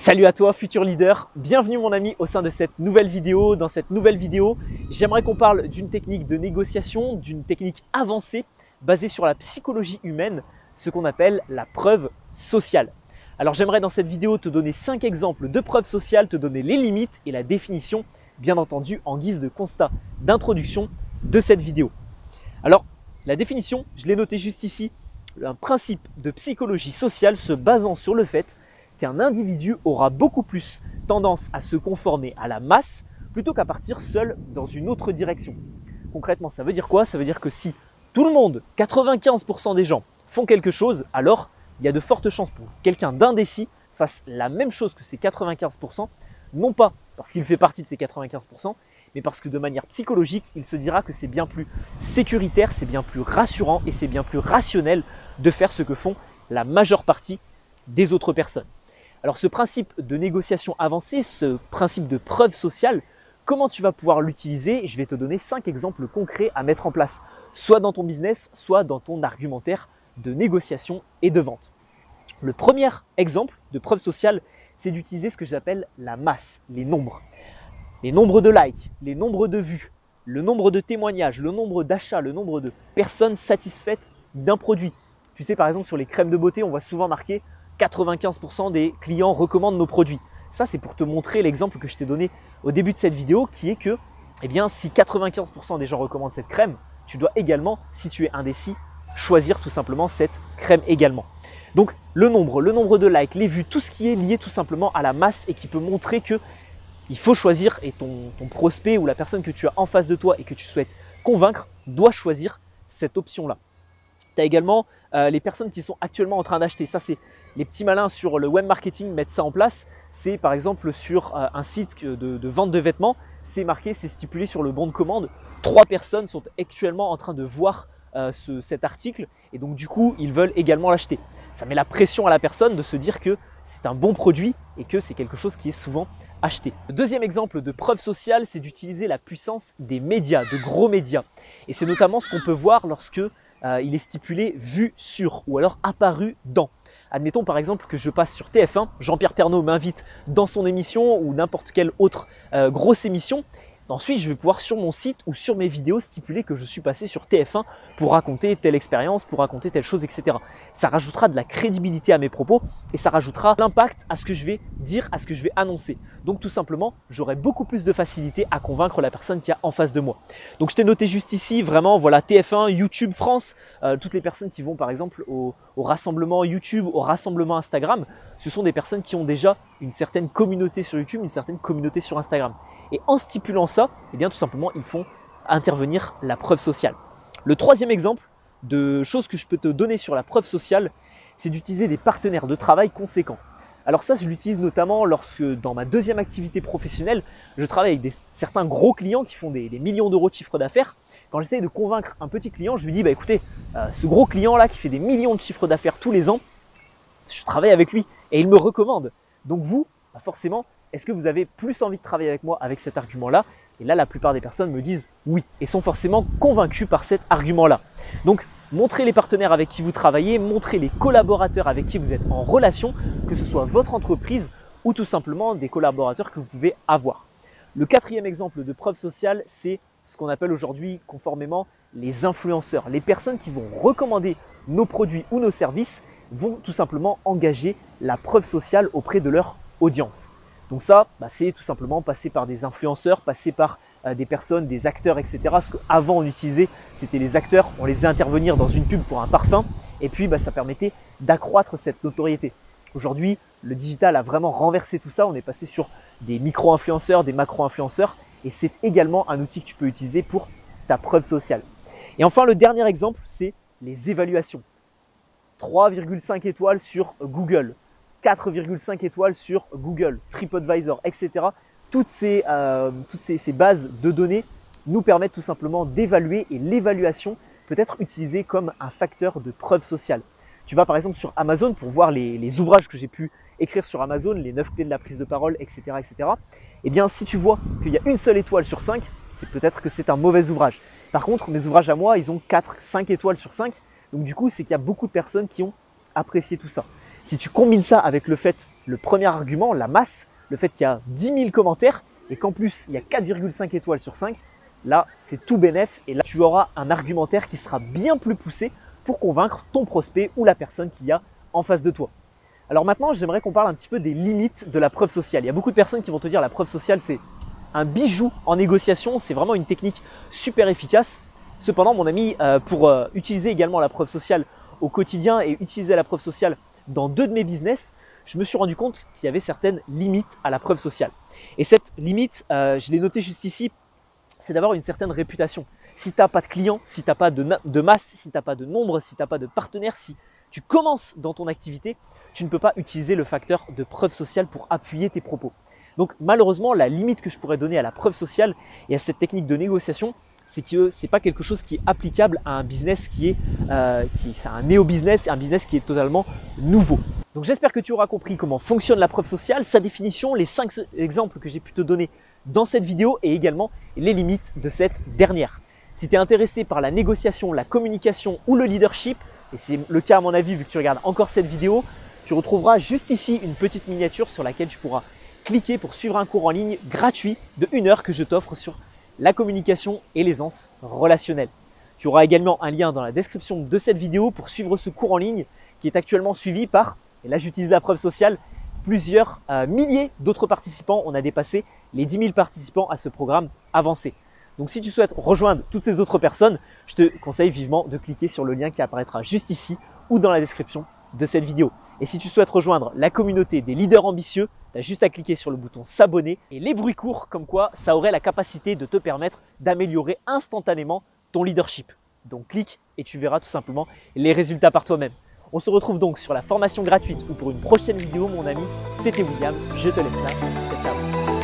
Salut à toi futur leader, bienvenue mon ami au sein de cette nouvelle vidéo. Dans cette nouvelle vidéo, j'aimerais qu'on parle d'une technique de négociation, d'une technique avancée basée sur la psychologie humaine, ce qu'on appelle la preuve sociale. Alors j'aimerais dans cette vidéo te donner 5 exemples de preuves sociales, te donner les limites et la définition, bien entendu en guise de constat d'introduction de cette vidéo. Alors la définition, je l'ai notée juste ici, un principe de psychologie sociale se basant sur le fait qu'un individu aura beaucoup plus tendance à se conformer à la masse plutôt qu'à partir seul dans une autre direction. Concrètement, ça veut dire quoi? Ça veut dire que si tout le monde, 95% des gens, font quelque chose, alors il y a de fortes chances pour que quelqu'un d'indécis fasse la même chose que ces 95%, non pas parce qu'il fait partie de ces 95%, mais parce que de manière psychologique, il se dira que c'est bien plus sécuritaire, c'est bien plus rassurant et c'est bien plus rationnel de faire ce que font la majeure partie des autres personnes. Alors ce principe de négociation avancée, ce principe de preuve sociale, comment tu vas pouvoir l'utiliser? Je vais te donner 5 exemples concrets à mettre en place, soit dans ton business, soit dans ton argumentaire de négociation et de vente. Le premier exemple de preuve sociale, c'est d'utiliser ce que j'appelle la masse, les nombres. Les nombres de likes, les nombres de vues, le nombre de témoignages, le nombre d'achats, le nombre de personnes satisfaites d'un produit. Tu sais par exemple sur les crèmes de beauté, on voit souvent marqué 95% des clients recommandent nos produits. Ça, c'est pour te montrer l'exemple que je t'ai donné au début de cette vidéo qui est que si 95% des gens recommandent cette crème, tu dois également, si tu es indécis, choisir tout simplement cette crème également. Donc le nombre de likes, les vues, tout ce qui est lié tout simplement à la masse et qui peut montrer que il faut choisir et ton prospect ou la personne que tu as en face de toi et que tu souhaites convaincre doit choisir cette option-là. Tu as également les personnes qui sont actuellement en train d'acheter. Ça, c'est les petits malins sur le web marketing mettent ça en place. C'est par exemple sur un site de vente de vêtements, c'est marqué, c'est stipulé sur le bon de commande. 3 personnes sont actuellement en train de voir cet article et donc du coup, ils veulent également l'acheter. Ça met la pression à la personne de se dire que c'est un bon produit et que c'est quelque chose qui est souvent acheté. Le deuxième exemple de preuve sociale, c'est d'utiliser la puissance des médias, de gros médias. Et c'est notamment ce qu'on peut voir lorsque il est stipulé vu sur ou alors apparu dans. Admettons par exemple que je passe sur TF1, Jean-Pierre Pernaut m'invite dans son émission ou n'importe quelle autre grosse émission. Ensuite, je vais pouvoir sur mon site ou sur mes vidéos stipuler que je suis passé sur TF1 pour raconter telle expérience, pour raconter telle chose, etc. Ça rajoutera de la crédibilité à mes propos et ça rajoutera l'impact à ce que je vais dire, à ce que je vais annoncer. Donc tout simplement, j'aurai beaucoup plus de facilité à convaincre la personne qui est en face de moi. Donc je t'ai noté juste ici, vraiment, voilà, TF1, YouTube France, toutes les personnes qui vont par exemple au rassemblement YouTube, au rassemblement Instagram, ce sont des personnes qui ont déjà une certaine communauté sur YouTube, une certaine communauté sur Instagram. Et en stipulant ça, tout simplement, ils font intervenir la preuve sociale. Le troisième exemple de choses que je peux te donner sur la preuve sociale, c'est d'utiliser des partenaires de travail conséquents. Alors ça, je l'utilise notamment lorsque dans ma deuxième activité professionnelle, je travaille avec certains gros clients qui font des millions d'euros de chiffre d'affaires. Quand j'essaie de convaincre un petit client, je lui dis, écoutez, ce gros client-là qui fait des millions de chiffres d'affaires tous les ans, je travaille avec lui et il me recommande. Donc vous, forcément, est-ce que vous avez plus envie de travailler avec moi avec cet argument-là? Et là, la plupart des personnes me disent oui et sont forcément convaincus par cet argument-là. Donc, montrez les partenaires avec qui vous travaillez, montrez les collaborateurs avec qui vous êtes en relation, que ce soit votre entreprise ou tout simplement des collaborateurs que vous pouvez avoir. Le quatrième exemple de preuve sociale, c'est ce qu'on appelle aujourd'hui conformément les influenceurs. Les personnes qui vont recommander nos produits ou nos services vont tout simplement engager la preuve sociale auprès de leur audience. Donc ça, c'est tout simplement passer par des influenceurs, passer par des personnes, des acteurs, etc. Parce qu'avant on utilisait, c'était les acteurs, on les faisait intervenir dans une pub pour un parfum et puis ça permettait d'accroître cette notoriété. Aujourd'hui, le digital a vraiment renversé tout ça, on est passé sur des micro-influenceurs, des macro-influenceurs et c'est également un outil que tu peux utiliser pour ta preuve sociale. Et enfin, le dernier exemple, c'est les évaluations. 3,5 étoiles sur Google. 4,5 étoiles sur Google, TripAdvisor, etc. Toutes ces bases de données nous permettent tout simplement d'évaluer et l'évaluation peut être utilisée comme un facteur de preuve sociale. Tu vas par exemple sur Amazon pour voir les ouvrages que j'ai pu écrire sur Amazon, les 9 clés de la prise de parole, etc. etc. Si tu vois qu'il y a une seule étoile sur 5, c'est peut-être que c'est un mauvais ouvrage. Par contre, mes ouvrages à moi, ils ont 4, 5 étoiles sur 5. Donc du coup, c'est qu'il y a beaucoup de personnes qui ont apprécié tout ça. Si tu combines ça avec le fait le premier argument, la masse, le fait qu'il y a 10 000 commentaires et qu'en plus il y a 4,5 étoiles sur 5, là c'est tout bénef et là tu auras un argumentaire qui sera bien plus poussé pour convaincre ton prospect ou la personne qu'il y a en face de toi. Alors maintenant, j'aimerais qu'on parle un petit peu des limites de la preuve sociale. Il y a beaucoup de personnes qui vont te dire la preuve sociale c'est un bijou en négociation, c'est vraiment une technique super efficace. Cependant mon ami, pour utiliser également la preuve sociale au quotidien et utiliser la preuve sociale dans 2 de mes business, je me suis rendu compte qu'il y avait certaines limites à la preuve sociale. Et cette limite, je l'ai notée juste ici, c'est d'avoir une certaine réputation. Si tu n'as pas de clients, si tu n'as pas de masse, si tu n'as pas de nombre, si tu n'as pas de partenaires, si tu commences dans ton activité, tu ne peux pas utiliser le facteur de preuve sociale pour appuyer tes propos. Donc malheureusement, la limite que je pourrais donner à la preuve sociale et à cette technique de négociation, c'est que ce n'est pas quelque chose qui est applicable à un business c'est un néo-business, un business qui est totalement nouveau. Donc j'espère que tu auras compris comment fonctionne la preuve sociale, sa définition, les 5 exemples que j'ai pu te donner dans cette vidéo et également les limites de cette dernière. Si tu es intéressé par la négociation, la communication ou le leadership, et c'est le cas à mon avis vu que tu regardes encore cette vidéo, tu retrouveras juste ici une petite miniature sur laquelle tu pourras cliquer pour suivre un cours en ligne gratuit de 1 heure que je t'offre sur la communication et l'aisance relationnelle. Tu auras également un lien dans la description de cette vidéo pour suivre ce cours en ligne qui est actuellement suivi par, et là j'utilise la preuve sociale, plusieurs milliers d'autres participants. On a dépassé les 10 000 participants à ce programme avancé. Donc si tu souhaites rejoindre toutes ces autres personnes, je te conseille vivement de cliquer sur le lien qui apparaîtra juste ici ou dans la description de cette vidéo. Et si tu souhaites rejoindre la communauté des leaders ambitieux, tu as juste à cliquer sur le bouton s'abonner et les bruits courts comme quoi ça aurait la capacité de te permettre d'améliorer instantanément ton leadership. Donc clique et tu verras tout simplement les résultats par toi-même. On se retrouve donc sur la formation gratuite ou pour une prochaine vidéo mon ami. C'était William, je te laisse là. Ciao ciao.